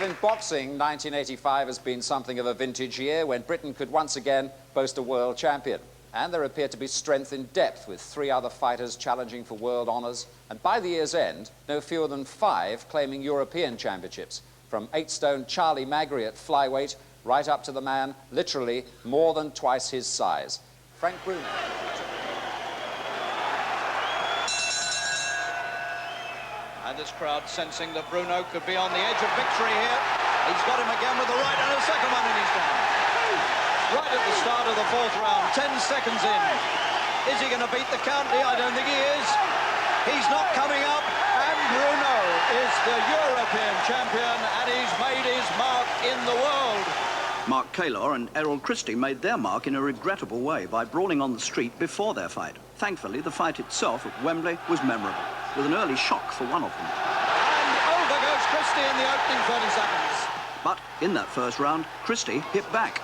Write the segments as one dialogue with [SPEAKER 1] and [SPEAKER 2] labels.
[SPEAKER 1] Well, in boxing, 1985 has been something of a vintage year when Britain could once again boast a world champion. And there appeared to be strength in depth, with 3 other fighters challenging for world honours. And by the year's end, no fewer than 5 claiming European championships, from 8-stone Charlie Magri at flyweight right up to the man literally more than twice his size, Frank Bruno.
[SPEAKER 2] And this crowd sensing that Bruno could be on the edge of victory here. He's got him again with the right and a second one, and he's down. Right at the start of the 4th round, 10 seconds in. Is he going to beat the county? I don't think he is. He's not coming up, and Bruno is the European champion, and he's made his mark in the world.
[SPEAKER 3] Mark Kaylor and Errol Christie made their mark in a regrettable way by brawling on the street before their fight. Thankfully, the fight itself at Wembley was memorable, with an early shock for one of them.
[SPEAKER 2] And over goes Christie in the opening 30 seconds.
[SPEAKER 3] But in that first round, Christie hit back.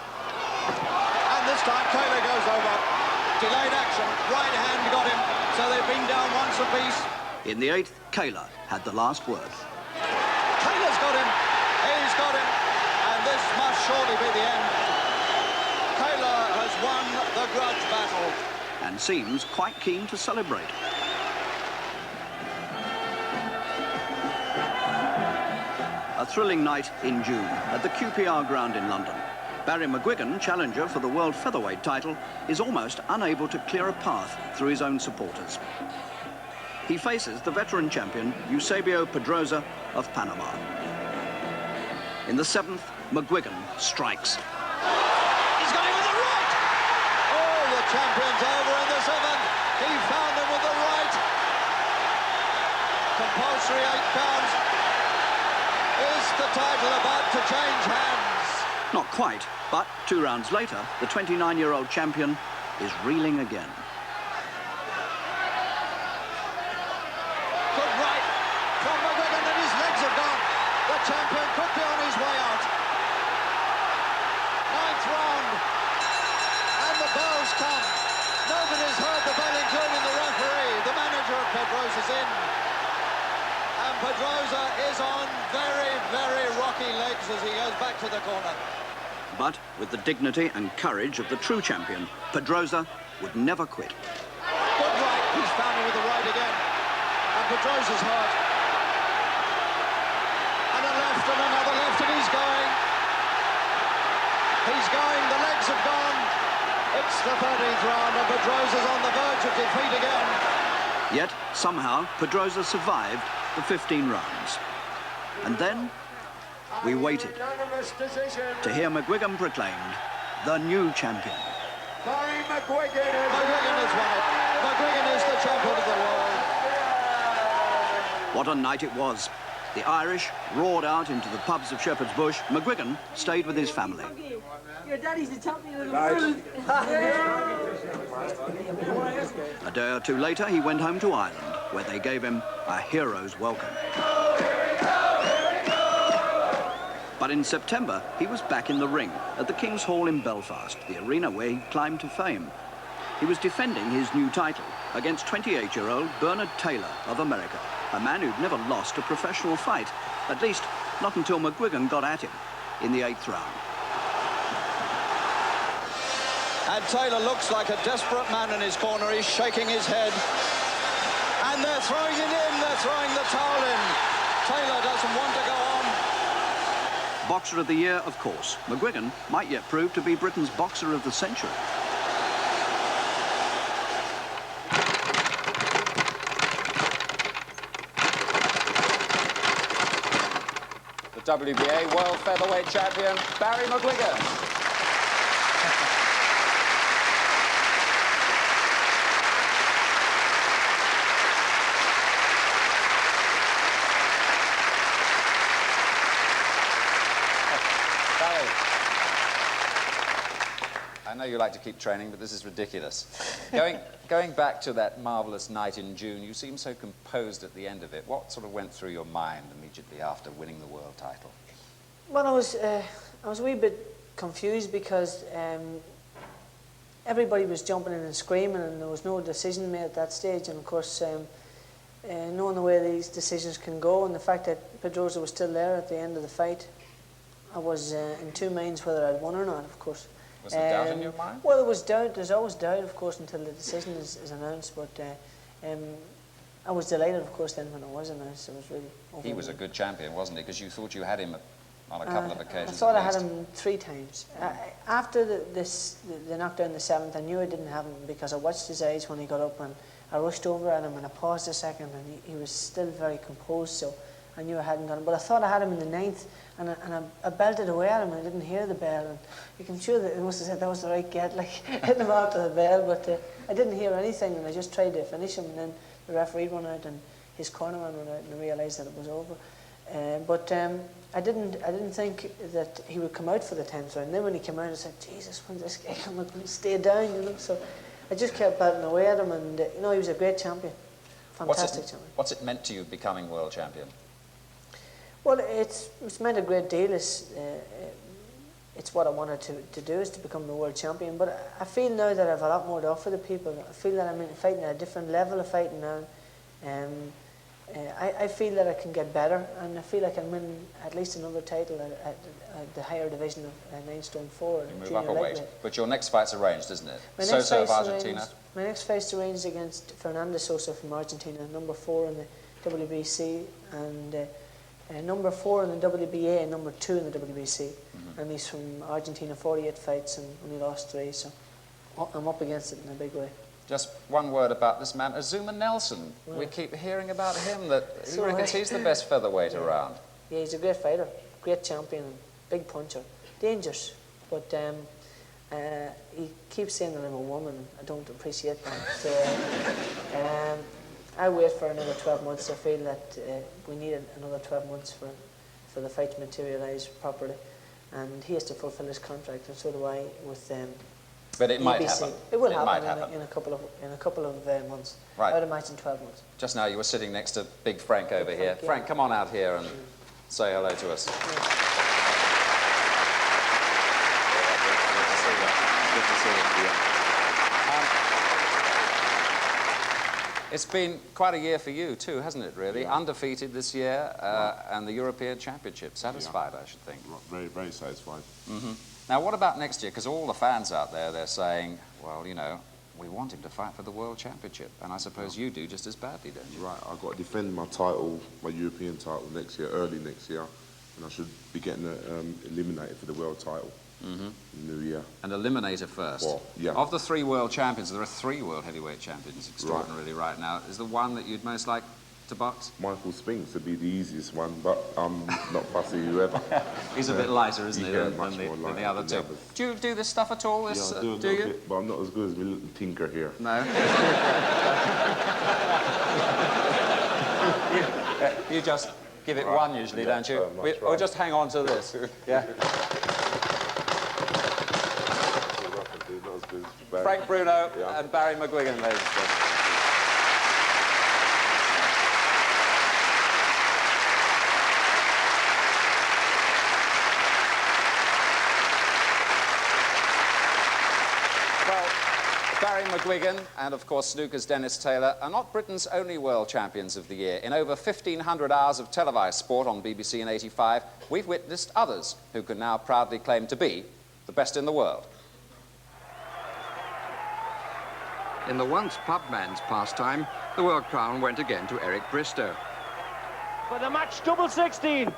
[SPEAKER 2] And this time Kaylor goes over. Delayed action, right hand got him, so they've been down once apiece.
[SPEAKER 3] In the 8th, Kaylor had the last word.
[SPEAKER 2] Taylor's got him, he's got him, and this must surely be the end. Kaylor has won the grudge battle.
[SPEAKER 3] And seems quite keen to celebrate. A thrilling night in June at the QPR ground in London. Barry McGuigan, challenger for the World Featherweight title, is almost unable to clear a path through his own supporters. He faces the veteran champion, Eusebio Pedroza of Panama. In the 7th, McGuigan strikes.
[SPEAKER 2] He's got him with the right! Oh, the champion's over in the 7th. He found him with the right. Compulsory 8 pounds. Is the title about to change hands?
[SPEAKER 3] Not quite, but 2 rounds later, the 29-year-old champion is reeling again.
[SPEAKER 2] Good right from McGuigan, and his legs have gone. The champion could be on his way out. 9th round, and the bells come. Nobody's heard the bell, including the referee. The manager of Pedroza's in. And Pedroza is on very, very rocky legs as he goes back to the corner.
[SPEAKER 3] But with the dignity and courage of the true champion, Pedroza would never quit.
[SPEAKER 2] Good right, he's found him with the right again. And Pedroza's hurt. And a left and another left, and he's going. He's going, the legs have gone. It's the 13th round, and Pedroza's on the verge of defeat again.
[SPEAKER 3] Yet, somehow, Pedroza survived the 15 rounds. And then, we waited to hear McGuigan proclaimed the new champion.
[SPEAKER 2] Barry McGuigan. McGuigan has won it. McGuigan is the champion of the world.
[SPEAKER 3] What a night it was. The Irish roared out into the pubs of Shepherd's Bush. McGuigan stayed with his family.
[SPEAKER 4] Your daddy's the champion of the world.
[SPEAKER 3] A day or 2 later, he went home to Ireland, where they gave him a hero's welcome. But in September, he was back in the ring at the King's Hall in Belfast, the arena where he climbed to fame. He was defending his new title against 28-year-old Bernard Taylor of America, a man who'd never lost a professional fight, at least not until McGuigan got at him in the 8th round.
[SPEAKER 2] And Taylor looks like a desperate man in his corner. He's shaking his head. And they're throwing it in. They're throwing the towel in. Taylor doesn't want to go on.
[SPEAKER 3] Boxer of the year, of course. McGuigan might yet prove to be Britain's boxer of the century.
[SPEAKER 1] The WBA World Featherweight champion, Barry McGuigan. I know you like to keep training, but this is ridiculous. Going back to that marvellous night in June, you seemed so composed at the end of it. What sort of went through your mind immediately after winning the world title?
[SPEAKER 4] Well, I was a wee bit confused because everybody was jumping in and screaming, and there was no decision made at that stage. And of course, knowing the way these decisions can go, and the fact that Pedroza was still there at the end of the fight, I was in two minds whether I'd won or not, of course.
[SPEAKER 1] Was there doubt in your mind?
[SPEAKER 4] Well, there was doubt. There's always doubt, of course, until the decision is announced. But I was delighted, of course, then when it was announced. It was really overwhelming.
[SPEAKER 1] He was a good champion, wasn't he? Because you thought you had him on a couple of occasions.
[SPEAKER 4] I thought I
[SPEAKER 1] at
[SPEAKER 4] had
[SPEAKER 1] least.
[SPEAKER 4] him 3 times. After the knockdown the 7th, I knew I didn't have him because I watched his eyes when he got up, and I rushed over at him and I paused a second, and he was still very composed, so I knew I hadn't got him. But I thought I had him in the 9th, and I belted away at him, and I didn't hear the bell. And I'm sure that it must have said that was the right get, like hitting him after the bell, but I didn't hear anything, and I just tried to finish him, and then the referee ran out and his cornerman ran out, and I realised that it was over. But I didn't think that he would come out for the 10th round. And then when he came out, I said, Jesus, when's this guy coming to stay down, you know? So I just kept batting away at him, and you know, he was a great champion, fantastic champion.
[SPEAKER 1] What's it meant to you becoming world champion?
[SPEAKER 4] Well, it's meant a great deal. It's what I wanted to do, is to become the world champion. But I feel now that I have a lot more to offer the people. I feel that I'm fighting at a different level of fighting now. I feel that I can get better, and I feel I can win at least another title at the higher division of 9 stone 4.
[SPEAKER 1] You move up a weight. But your next fight's arranged, isn't it?
[SPEAKER 4] My
[SPEAKER 1] Sosa of Argentina?
[SPEAKER 4] My next fight's arranged against Fernando Sosa from Argentina, number 4 in the WBC, and number 4 in the WBA and number 2 in the WBC. And he's from Argentina, 48 fights and only lost 3, so I'm up against it in a big way.
[SPEAKER 1] Just one word about this man, Azuma Nelson. Well, we keep hearing about him, that he reckons he's the best featherweight around.
[SPEAKER 4] Yeah, he's a great fighter, great champion, and big puncher. Dangerous, but he keeps saying that I'm a woman. I don't appreciate that. I wait for another 12 months. I feel that we need another 12 months for the fight to materialise properly. And he has to fulfil his contract, and so do I with
[SPEAKER 1] But it might
[SPEAKER 4] BBC.
[SPEAKER 1] happen.
[SPEAKER 4] It will
[SPEAKER 1] It
[SPEAKER 4] happen,
[SPEAKER 1] might happen
[SPEAKER 4] in a couple of months.
[SPEAKER 1] Right.
[SPEAKER 4] I'd imagine 12 months.
[SPEAKER 1] Just now you were sitting next to Big Frank over here.
[SPEAKER 4] Yeah.
[SPEAKER 1] Frank, come on out here and say hello to us.
[SPEAKER 4] Yeah.
[SPEAKER 1] Good to see you. It's been quite a year for you too, hasn't it, really? Yeah. Undefeated this year, and the European Championship. Satisfied, I should think.
[SPEAKER 5] Very, very satisfied.
[SPEAKER 1] Now, what about next year? Because all the fans out there, they're saying, well, you know, we want him to fight for the World Championship. And I suppose you do just as badly, don't you?
[SPEAKER 5] Right, I've got to defend my title, my European title next year, early next year. And I should be getting eliminated for the world title in the new year.
[SPEAKER 1] An eliminator first.
[SPEAKER 5] Well, yeah.
[SPEAKER 1] Of the 3 world champions, there are 3 world heavyweight champions extraordinarily right now. Is the one that you'd most like to box?
[SPEAKER 5] Michael Spinks would be the easiest one, but I'm not fussy whoever.
[SPEAKER 1] He's a bit lighter, isn't he, than
[SPEAKER 5] much more
[SPEAKER 1] the
[SPEAKER 5] lighter
[SPEAKER 1] other
[SPEAKER 5] than
[SPEAKER 1] two?
[SPEAKER 5] the others.
[SPEAKER 1] Do you do this stuff at all? This,
[SPEAKER 5] Yeah, I do
[SPEAKER 1] you?
[SPEAKER 5] bit, but I'm not as good as my little tinker here.
[SPEAKER 1] No? you just give it one usually,
[SPEAKER 5] Yeah,
[SPEAKER 1] don't you?
[SPEAKER 5] that's
[SPEAKER 1] Or
[SPEAKER 5] right.
[SPEAKER 1] just hang on to this. Yeah.
[SPEAKER 5] Not as good as Barry.
[SPEAKER 1] Frank Bruno
[SPEAKER 5] Yeah.
[SPEAKER 1] and Barry McGuigan, ladies and gentlemen. Barry McGuigan and, of course, snooker's Dennis Taylor are not Britain's only world champions of the year. In over 1,500 hours of televised sport on BBC in '85, we've witnessed others who can now proudly claim to be the best in the world.
[SPEAKER 6] In the once pubman's pastime, the world crown went again to Eric Bristow.
[SPEAKER 7] For the match, double 16.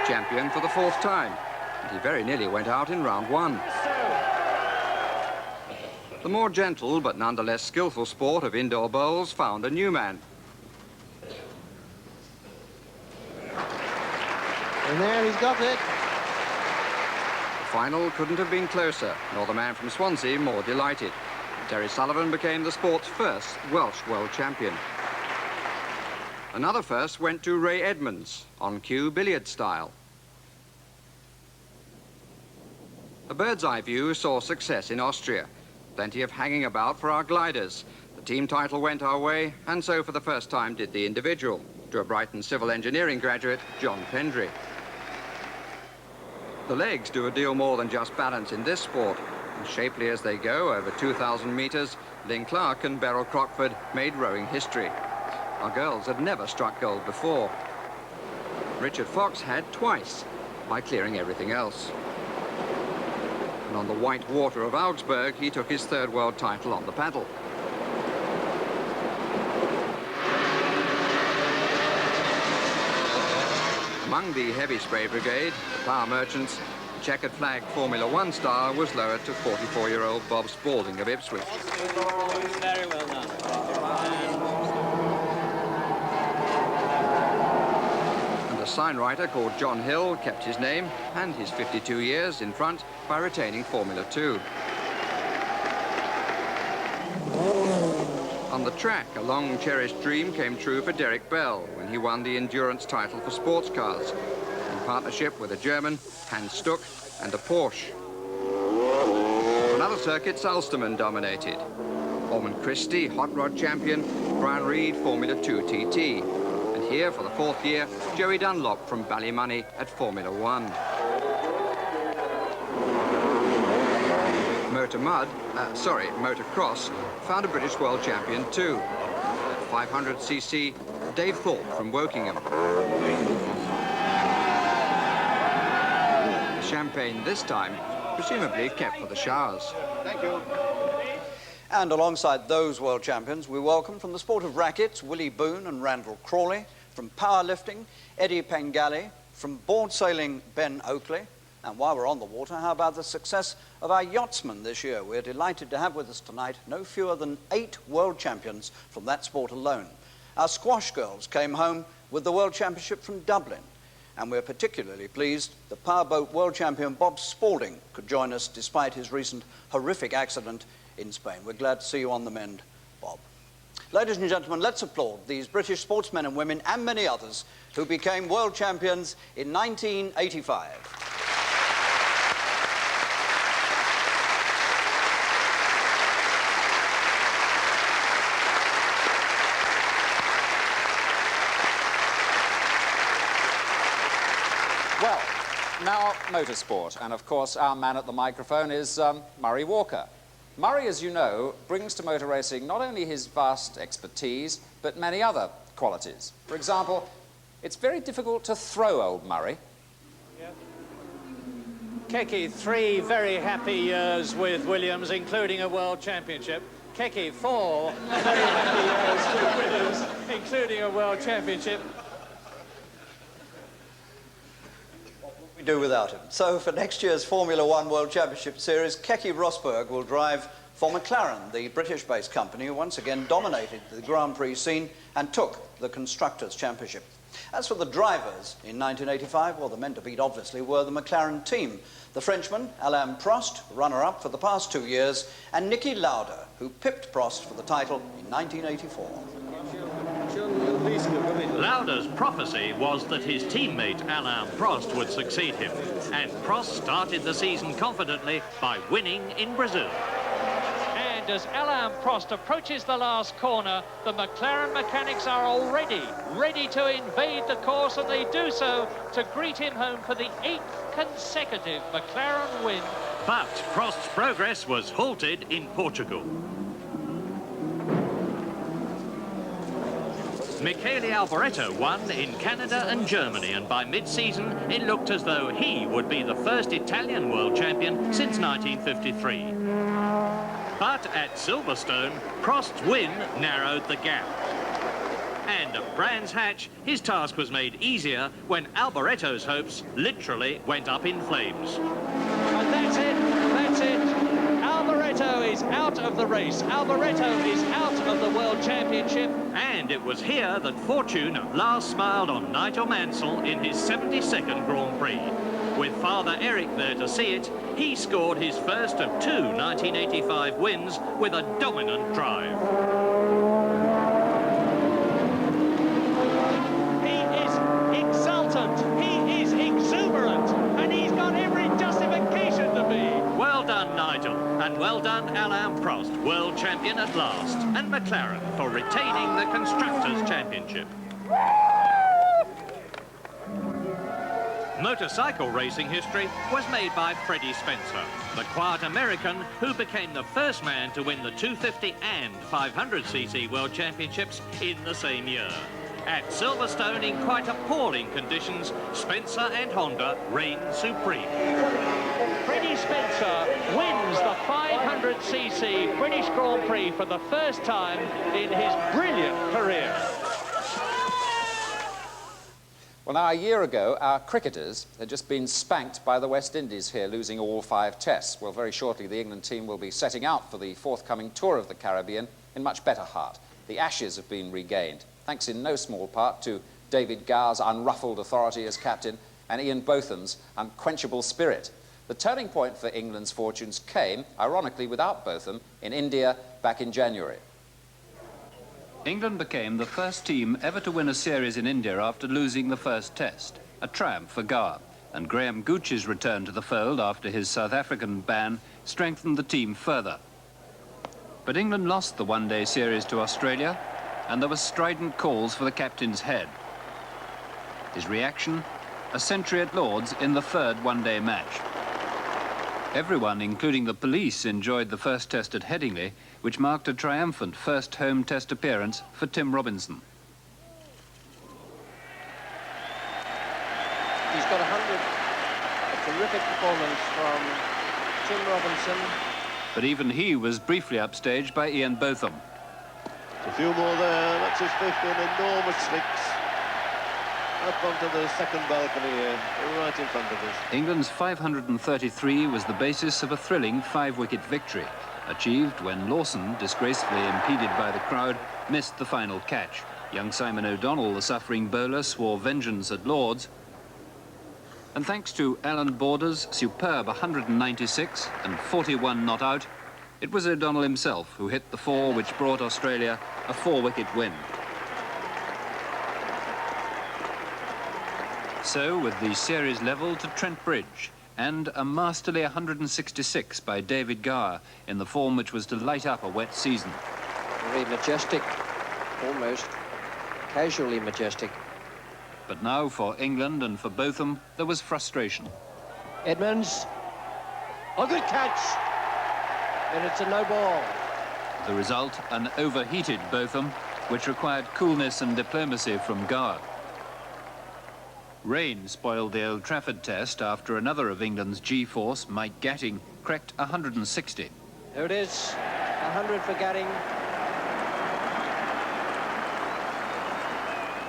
[SPEAKER 6] Champion for the 4th time, and he very nearly went out in round 1. The more gentle but nonetheless skillful sport of indoor bowls found a new man.
[SPEAKER 7] And there he's got it.
[SPEAKER 6] The final couldn't have been closer, nor the man from Swansea more delighted. Terry Sullivan became the sport's first Welsh world champion. Another first went to Ray Edmonds, on cue billiard style. A bird's eye view saw success in Austria. Plenty of hanging about for our gliders. The team title went our way, and so for the first time did the individual, to a Brighton civil engineering graduate, John Pendry. The legs do a deal more than just balance in this sport. And shapely as they go, over 2,000 metres, Lynn Clark and Beryl Crockford made rowing history. Our girls had never struck gold before. Richard Fox had twice, by clearing everything else. And on the white water of Augsburg, he took his third world title on the paddle. Among the heavy spray brigade, the power merchants, the checkered flag Formula One star was lowered to 44-year-old Bob Spalding of Ipswich.
[SPEAKER 2] Very well done.
[SPEAKER 6] And a sign writer called John Hill kept his name and his 52 years in front by retaining Formula 2. On the track, a long-cherished dream came true for Derek Bell when he won the endurance title for sports cars, in partnership with a German, Hans Stuck, and a Porsche. On other circuits, Ulsterman dominated. Errol Christie, hot rod champion, Brian Reed, Formula 2 TT. And here, for the fourth year, Joey Dunlop from Ballymoney at Formula 1. Motocross found a British world champion too. At 500cc, Dave Thorpe from Wokingham. Champagne this time, presumably kept for the showers.
[SPEAKER 3] Thank you. And alongside those world champions, we welcome from the sport of rackets, Willie Boone and Randall Crawley, from powerlifting, Eddie Pengali, from board sailing, Ben Oakley. And while we're on the water, how about the success of our yachtsmen this year? We're delighted to have with us tonight no fewer than 8 world champions from that sport alone. Our squash girls came home with the World Championship from Dublin. And we're particularly pleased the powerboat world champion Bob Spalding could join us despite his recent horrific accident in Spain. We're glad to see you on the mend, Bob. Ladies and gentlemen, let's applaud these British sportsmen and women and many others who became world champions in 1985.
[SPEAKER 1] Well, now motorsport, and of course our man at the microphone is Murray Walker. Murray, as you know, brings to motor racing not only his vast expertise, but many other qualities. For example, it's very difficult to throw old Murray.
[SPEAKER 8] Keke, 3 very happy years with Williams, including a world championship. Keke, 4 very happy years with Williams, including a world championship.
[SPEAKER 3] Do without him. So for next year's Formula One World Championship Series, Keke Rosberg will drive for McLaren, the British-based company who once again dominated the Grand Prix scene and took the Constructors' Championship. As for the drivers in 1985, well, the men to beat obviously were the McLaren team. The Frenchman, Alain Prost, runner-up for the past 2 years, and Niki Lauda, who pipped Prost for the title in 1984.
[SPEAKER 9] Lauda's prophecy was that his teammate Alain Prost would succeed him, and Prost started the season confidently by winning in Brazil.
[SPEAKER 8] And as Alain Prost approaches the last corner, the McLaren mechanics are already ready to invade the course, and they do so to greet him home for the 8th consecutive McLaren win.
[SPEAKER 9] But Prost's progress was halted in Portugal. Michele Alboreto won in Canada and Germany, and by mid-season it looked as though he would be the first Italian world champion since 1953. But at Silverstone, Prost's win narrowed the gap. And at Brands Hatch, his task was made easier when Alboreto's hopes literally went up in flames.
[SPEAKER 8] And that's it, that's it. Alboreto is out of the race. Alboreto is out of the World Championship.
[SPEAKER 9] And it was here that fortune at last smiled on Nigel Mansell in his 72nd Grand Prix. With Father Eric there to see it, he scored his first of 2 1985 wins with a dominant drive.
[SPEAKER 8] He is exultant, he is exuberant, and he's got every justification to be.
[SPEAKER 9] Well done, Nigel, and well done, Alain Prost, world champion at last, and McLaren for retaining the Constructors' Championship. Motorcycle racing history was made by Freddy Spencer, the quiet American who became the first man to win the 250 and 500cc World Championships in the same year. At Silverstone, in quite appalling conditions, Spencer and Honda reign supreme.
[SPEAKER 8] Freddy Spencer wins the 500cc British Grand Prix for the first time in his brilliant career.
[SPEAKER 1] Well, now, a year ago, our cricketers had just been spanked by the West Indies here, losing all 5 tests. Well, very shortly, the England team will be setting out for the forthcoming tour of the Caribbean in much better heart. The Ashes have been regained, thanks in no small part to David Gower's unruffled authority as captain and Ian Botham's unquenchable spirit. The turning point for England's fortunes came, ironically, without Botham, in India back in January.
[SPEAKER 10] England became the first team ever to win a series in India after losing the first test, a triumph for Gower, and Graham Gooch's return to the fold after his South African ban strengthened the team further. But England lost the one-day series to Australia, and there were strident calls for the captain's head. His reaction? A century at Lord's in the 3rd one-day match. Everyone, including the police, enjoyed the first test at Headingley, which marked a triumphant first home test appearance for Tim Robinson.
[SPEAKER 7] He's got 100. A terrific performance from Tim Robinson.
[SPEAKER 10] But even he was briefly upstaged by Ian Botham.
[SPEAKER 11] A few more there. That's his 5th, an enormous 6. Up onto the second balcony here, right in front of us.
[SPEAKER 10] England's 533 was the basis of a thrilling 5-wicket victory, achieved when Lawson, disgracefully impeded by the crowd, missed the final catch. Young Simon O'Donnell, the suffering bowler, swore vengeance at Lord's. And thanks to Alan Border's superb 196 and 41 not out, it was O'Donnell himself who hit the 4 which brought Australia a 4-wicket win. So, with the series level to Trent Bridge and a masterly 166 by David Gower in the form which was to light up a wet season.
[SPEAKER 7] Very majestic, almost casually majestic.
[SPEAKER 10] But now for England and for Botham, there was frustration.
[SPEAKER 7] Edmonds, a good catch, and it's a no ball.
[SPEAKER 10] The result, an overheated Botham, which required coolness and diplomacy from Gower. Rain spoiled the Old Trafford test after another of England's G-force, Mike Gatting, cracked 160.
[SPEAKER 7] There it is, 100 for Gatting.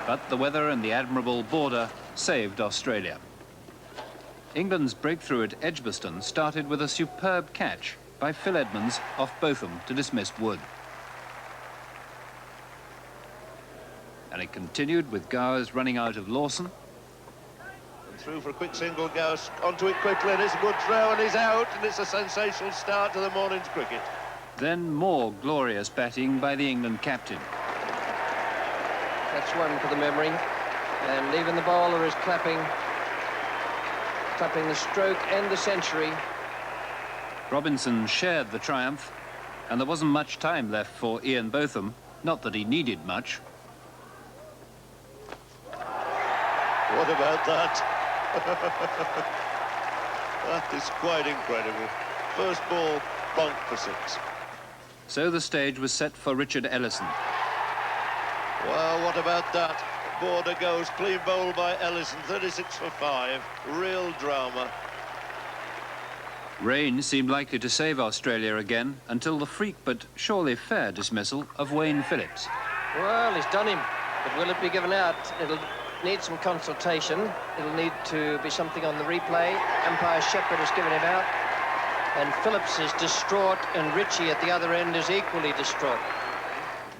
[SPEAKER 10] But the weather and the admirable Border saved Australia. England's breakthrough at Edgbaston started with a superb catch by Phil Edmonds off Botham to dismiss Wood. And it continued with Gower's running out of Lawson.
[SPEAKER 11] Through for a quick single, goes onto it quickly, and it's a good throw, and he's out, and it's a sensational start to the morning's cricket.
[SPEAKER 10] Then more glorious batting by the England captain.
[SPEAKER 7] That's one for the memory, and even the bowler is clapping the stroke and the century.
[SPEAKER 10] Robinson shared the triumph, and there wasn't much time left for Ian Botham, not that he needed much.
[SPEAKER 11] What about that? That is quite incredible. First ball, bonk for 6.
[SPEAKER 10] So the stage was set for Richard Ellison.
[SPEAKER 11] Well, what about that? Border goes clean bowl by Ellison, 36 for 5. Real drama.
[SPEAKER 10] Rain seemed likely to save Australia again until the freak but surely fair dismissal of Wayne Phillips.
[SPEAKER 7] Well, he's done him, but will it be given out? It'll need some consultation. It'll need to be something on the replay. Umpire Shepherd has given him out, and Phillips is distraught, and Ritchie at the other end is equally distraught.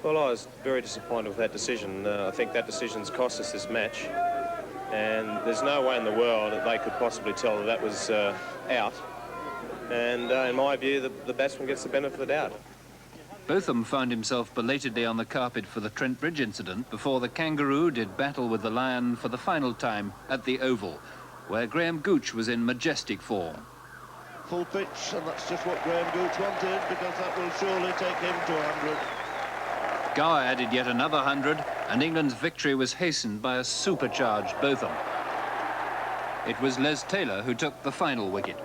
[SPEAKER 12] Well, I was very disappointed with that decision. I think that decision's cost us this match, and there's no way in the world that they could possibly tell that was out. And in my view, the batsman gets the benefit of the doubt.
[SPEAKER 10] Botham found himself belatedly on the carpet for the Trent Bridge incident before the Kangaroo did battle with the Lion for the final time at the Oval, where Graham Gooch was in majestic form.
[SPEAKER 11] Full pitch, and that's just what Graham Gooch wanted, because that will surely take him to 100.
[SPEAKER 10] Gower added yet another 100, and England's victory was hastened by a supercharged Botham. It was Les Taylor who took the final wicket.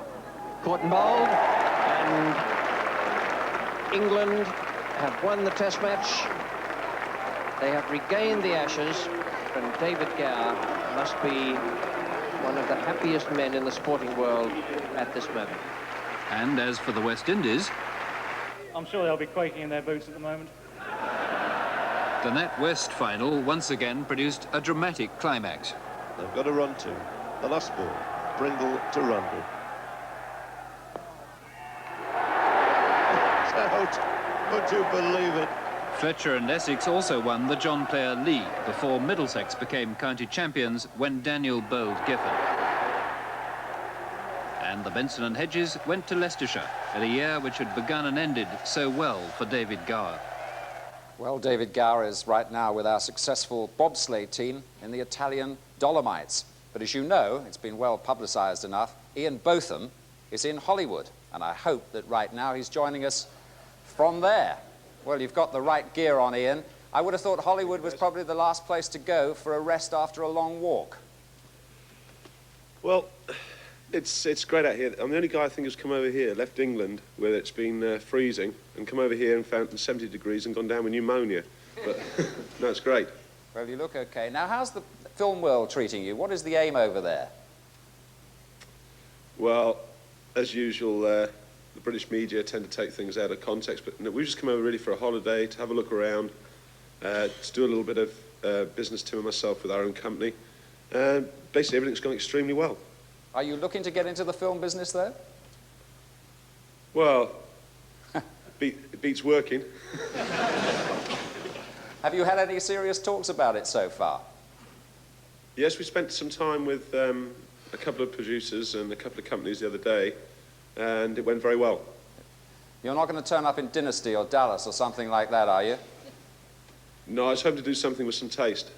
[SPEAKER 7] Caught and bowled, and England have won the test match They have regained the Ashes, and David Gower must be one of the happiest men in the sporting world at this moment.
[SPEAKER 10] And as for the West Indies,
[SPEAKER 13] I'm sure they'll be quaking in their boots at the moment.
[SPEAKER 10] the NatWest final once again produced a dramatic climax.
[SPEAKER 11] They've got a run to. The last ball, Brindle to Rundle. It's out. Would you believe it?
[SPEAKER 10] Fletcher and Essex also won the John Player League before Middlesex became county champions when Daniel bowled Gifford. And the Benson and Hedges went to Leicestershire in a year which had begun and ended so well for David Gower.
[SPEAKER 1] Well, David Gower is right now with our successful bobsleigh team in the Italian Dolomites. But as you know, it's been well publicised enough, Ian Botham is in Hollywood, and I hope that right now he's joining us from there. Well, you've got the right gear on, Ian. I would have thought Hollywood was probably the last place to go for a rest after a long walk.
[SPEAKER 14] Well, it's great out here. I'm the only guy I think who's come over here, left England, where it's been freezing, and come over here and found 70 degrees and gone down with pneumonia. But no, it's great.
[SPEAKER 1] Well, you look okay. Now, how's the film world treating you? What is the aim over there?
[SPEAKER 14] Well, as usual, the British media tend to take things out of context, but no, we've just come over really for a holiday, to have a look around, to do a little bit of business, Tim and myself, with our own company. Basically, everything's gone extremely well.
[SPEAKER 1] Are you looking to get into the film business, though?
[SPEAKER 14] Well, it beats working.
[SPEAKER 1] Have you had any serious talks about it so far?
[SPEAKER 14] Yes, we spent some time with a couple of producers and a couple of companies the other day, and it went very well.
[SPEAKER 1] You're not going to turn up in Dynasty or Dallas or something like that, are you?
[SPEAKER 14] No, I was hoping to do something with some taste.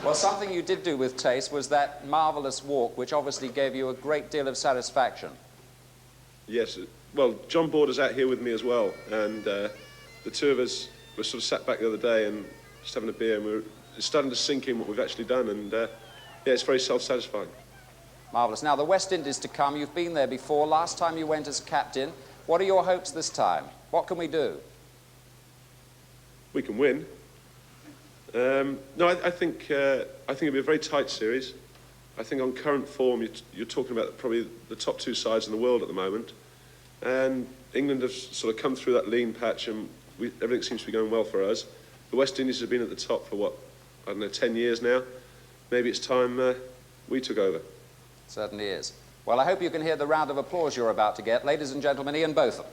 [SPEAKER 1] Well, something you did do with taste was that marvellous walk, which obviously gave you a great deal of satisfaction.
[SPEAKER 14] Yes, well, John Border's out here with me as well, and the two of us were sort of sat back the other day and just having a beer, and we're starting to sink in what we've actually done, and yeah, it's very self-satisfying.
[SPEAKER 1] Marvellous. Now, the West Indies to come, you've been there before. Last time you went as captain. What are your hopes this time? What can we do?
[SPEAKER 14] We can win. No, I think it'll be a very tight series. I think on current form, you're talking about probably the top two sides in the world at the moment. And England have sort of come through that lean patch, and everything seems to be going well for us. The West Indies have been at the top for, what, I don't know, 10 years now. Maybe it's time we took over.
[SPEAKER 1] Certainly is. Well, I hope you can hear the round of applause you're about to get. Ladies and gentlemen, Ian Botham.